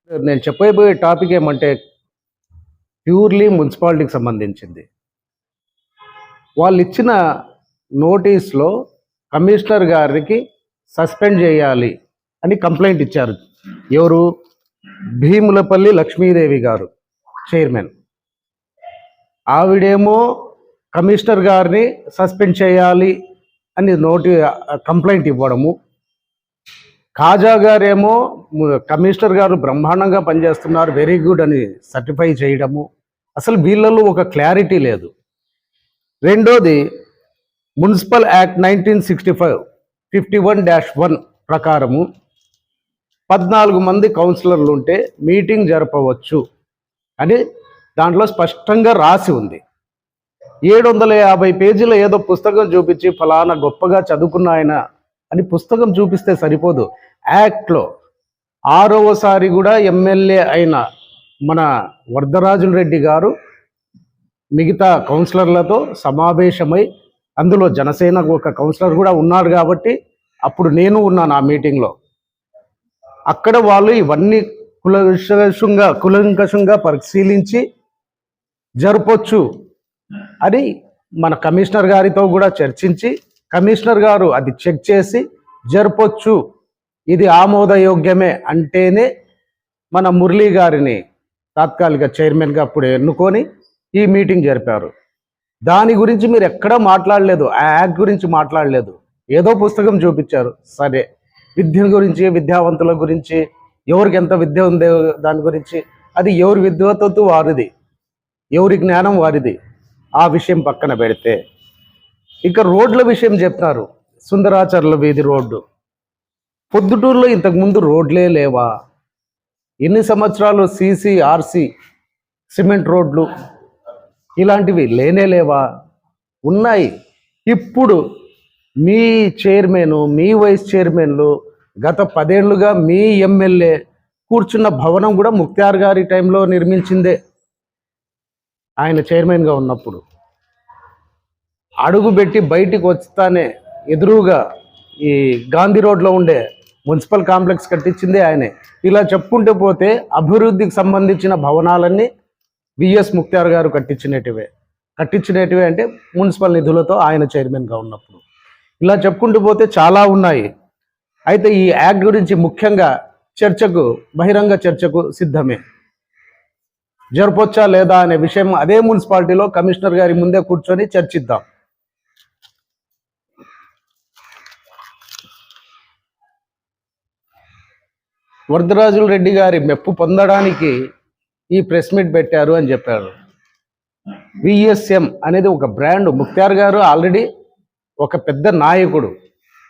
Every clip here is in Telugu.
నేను చెప్పబోయే టాపిక్ ఏమంటే ప్యూర్లీ మున్సిపాలిటీకి సంబంధించింది. వాళ్ళు ఇచ్చిన నోటీస్లో కమిషనర్ గారికి సస్పెండ్ చేయాలి అని కంప్లైంట్ ఇచ్చారు. ఎవరు? భీములపల్లి లక్ష్మీదేవి గారు, చైర్మన్. ఆవిడేమో కమిషనర్ గారిని సస్పెండ్ చేయాలి అని కంప్లైంట్ ఇవ్వడము, కాజా గారేమో కమిషనర్ గారు బ్రహ్మాండంగా పనిచేస్తున్నారు, వెరీ గుడ్ అని సర్టిఫై చేయడము. అసలు వీళ్ళలో ఒక క్లారిటీ లేదు. రెండోది, మున్సిపల్ యాక్ట్ 1965 51-1 ప్రకారము 14 మంది కౌన్సిలర్లు ఉంటే మీటింగ్ జరపవచ్చు అని దాంట్లో స్పష్టంగా రాసి ఉంది. 750 పేజీల ఏదో పుస్తకం చూపించి ఫలానా గొప్పగా చదువుకున్న ఆయన అని పుస్తకం చూపిస్తే సరిపోదు. యాక్ట్లో 6వసారి కూడా ఎమ్మెల్యే అయిన మన వరదరాజుల రెడ్డి గారు మిగతా కౌన్సిలర్లతో సమావేశమై, అందులో జనసేన ఒక కౌన్సిలర్ కూడా ఉన్నారు కాబట్టి అప్పుడు నేను ఉన్నాను ఆ మీటింగ్లో. అక్కడ వాళ్ళు ఇవన్నీ కులంకషంగా పరిశీలించి జరపొచ్చు అని మన కమిషనర్ గారితో కూడా చర్చించి, కమిషనర్ గారు అది చెక్ చేసి జరపొచ్చు, ఇది ఆమోదయోగ్యమే అంటేనే మన మురళీ గారిని తాత్కాలిక చైర్మన్గా అప్పుడు ఎన్నుకొని ఈ మీటింగ్ జరిపారు. దాని గురించి మీరు ఎక్కడా మాట్లాడలేదు, ఆ యాక్ట్ గురించి మాట్లాడలేదు. ఏదో పుస్తకం చూపించారు, సరే. విద్య గురించి, విద్యావంతుల గురించి, ఎవరికి ఎంత విద్య ఉందో దాని గురించి, అది ఎవరి విద్వత్తు వారిది, ఎవరి జ్ఞానం వారిది. ఆ విషయం పక్కన పెడితే ఇక రోడ్ల విషయం చెప్తున్నారు. సుందరాచర్ల వీధి రోడ్డు, పొద్దుటూరులో ఇంతకుముందు రోడ్లే లేవా? ఎన్ని సంవత్సరాలు సీసీ, ఆర్సీ, సిమెంట్ రోడ్లు ఇలాంటివి లేనే లేవా? ఉన్నాయి. ఇప్పుడు మీ చైర్మన్, మీ వైస్ చైర్మన్లు గత 10 ఏళ్లుగా మీ ఎమ్మెల్యే కూర్చున్న భవనం కూడా ముక్తార్ గారి టైంలో నిర్మించిందే. ఆయన చైర్మన్గా ఉన్నప్పుడు అడుగుపెట్టి బయటికి వస్తానే ఎదురుగా ఈ గాంధీ రోడ్లో ఉండే మున్సిపల్ కాంప్లెక్స్ కట్టించిందే ఆయనే. ఇలా చెప్పుకుంటూ పోతే అభివృద్ధికి సంబంధించిన భవనాలన్నీ విఎస్ ముక్తార్ గారు కట్టించినటివే అంటే మున్సిపల్ నిధులతో ఆయన చైర్మన్గా ఉన్నప్పుడు. ఇలా చెప్పుకుంటూ పోతే చాలా ఉన్నాయి. అయితే ఈ యాక్ట్ గురించి ముఖ్యంగా బహిరంగ చర్చకు సిద్ధమే. జరపొచ్చా లేదా అనే విషయం అదే మున్సిపాలిటీలో కమిషనర్ గారి ముందే కూర్చొని చర్చిద్దాం. వరదరాజుల రెడ్డి గారి మెప్పు పొందడానికి ఈ ప్రెస్ మీట్ పెట్టారు అని చెప్పారు. విఎస్ఎం అనేది ఒక బ్రాండ్. ముక్తార్ గారు ఆల్రెడీ ఒక పెద్ద నాయకుడు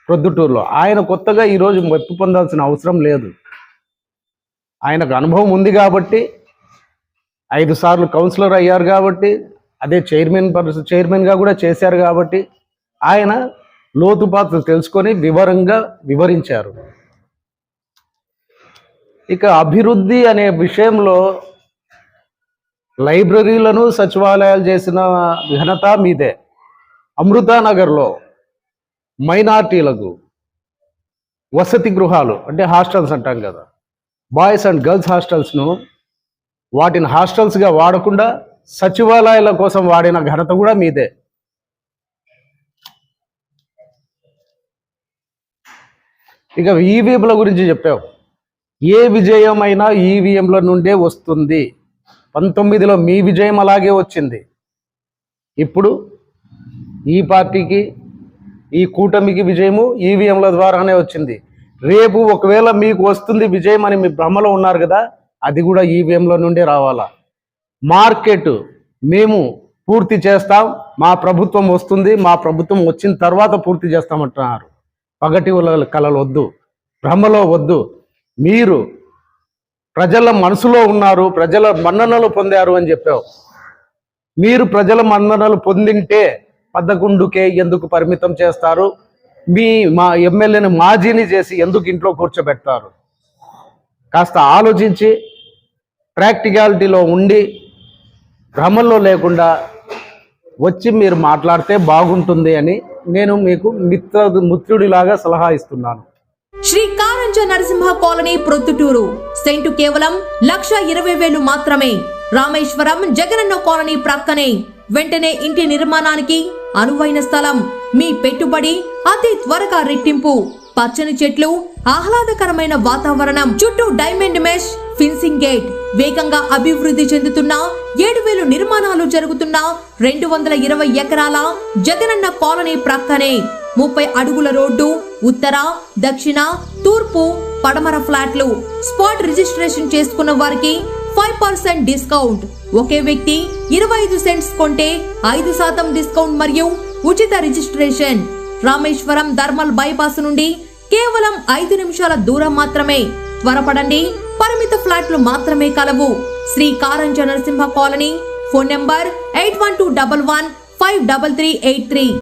ప్రొద్దుటూరులో. ఆయన కొత్తగా ఈరోజు మెప్పు పొందాల్సిన అవసరం లేదు. ఆయనకు అనుభవం ఉంది కాబట్టి, 5 సార్లు కౌన్సిలర్ అయ్యారు కాబట్టి, అదే చైర్మన్గా కూడా చేశారు కాబట్టి ఆయన లోతుపాట్లు తెలుసుకొని వివరంగా వివరించారు. ఇక అభివృద్ధి అనే విషయంలో లైబ్రరీలను, సచివాలయాలు చేసిన ఘనత మీదే. అమృతానగర్లో మైనార్టీలకు వసతి గృహాలు అంటే హాస్టల్స్ అంటాం కదా, బాయ్స్ అండ్ గర్ల్స్ హాస్టల్స్ను వాటిని హాస్టల్స్గా వాడకుండా సచివాలయాల కోసం వాడిన ఘనత కూడా మీదే. ఇక ఈవీఎంల గురించి చెప్పావు. ఏ విజయమైనా ఈవీఎంల నుండే వస్తుంది. 19లో మీ విజయం అలాగే వచ్చింది. ఇప్పుడు ఈ పార్టీకి, ఈ కూటమికి విజయము ఈవీఎంల ద్వారానే వచ్చింది. రేపు ఒకవేళ మీకు వస్తుంది విజయం అని మీ భ్రమలో ఉన్నారు కదా, అది కూడా ఈవీఎంల నుండే రావాలా. మార్కెట్ మేము పూర్తి చేస్తాం, మా ప్రభుత్వం వస్తుంది, మా ప్రభుత్వం వచ్చిన తర్వాత పూర్తి చేస్తామంటున్నారు. పగటి కలలు వద్దు, భ్రమలో వద్దు. మీరు ప్రజల మనసులో ఉన్నారు, ప్రజల మన్ననలు పొందారు అని చెప్పావు. మీరు ప్రజల మన్ననలు పొందింటే 11కే ఎందుకు పరిమితం చేస్తారు? మా ఎమ్మెల్యేని మాజీని చేసి ఎందుకు ఇంట్లో కూర్చోబెడతారు? కాస్త ఆలోచించి ప్రాక్టికాలిటీలో ఉండి భ్రమల్లో లేకుండా వచ్చి మీరు మాట్లాడితే బాగుంటుంది అని నేను మీకు మిత్రుడిలాగా సలహా ఇస్తున్నాను. శ్రీ కారంజ నరసింహ కాలనీ ప్రొద్దుటూరు సెంటు కేవలం 1,20,000 మాత్రమే. రామేశ్వరం జగనన్న కాలనీ ప్రక్కనే. వెంటనే ఇంటి నిర్మాణానికి అనువైన స్థలం. మీ పెట్టుబడి అతి త్వరగా రెట్టింపు. పచ్చని చెట్లు, ఆహ్లాదకరమైన వాతావరణం, చుట్టూ డైమండ్ మెష్ ఫిన్సింగ్ గేట్. వేగంగా అభివృద్ధి చెందుతున్న 7,000 నిర్మాణాలు జరుగుతున్న 220 ఎకరాల జగనన్న కాలనీ ప్రక్కనే 30 అడుగుల రోడ్డు. ఉత్తర, దక్షిణ, తూర్పు, పడమర ఫ్లాట్లు. స్పాట్ రిజిస్ట్రేషన్ చేసుకున్న వారికి 5% డిస్కౌంట్. ఒకే వ్యక్తి 25 సెంట్స్ కొంటే 5% డిస్కౌంట్ మరియు ఉచిత రిజిస్ట్రేషన్. రామేశ్వరం థర్మల్ బైపాస్ నుండి కేవలం 5 నిమిషాల దూరం మాత్రమే. త్వరపడండి, పరిమిత ఫ్లాట్లు మాత్రమే కలవు. Shri Karanja Narasimha colony. Phone number 8121153383.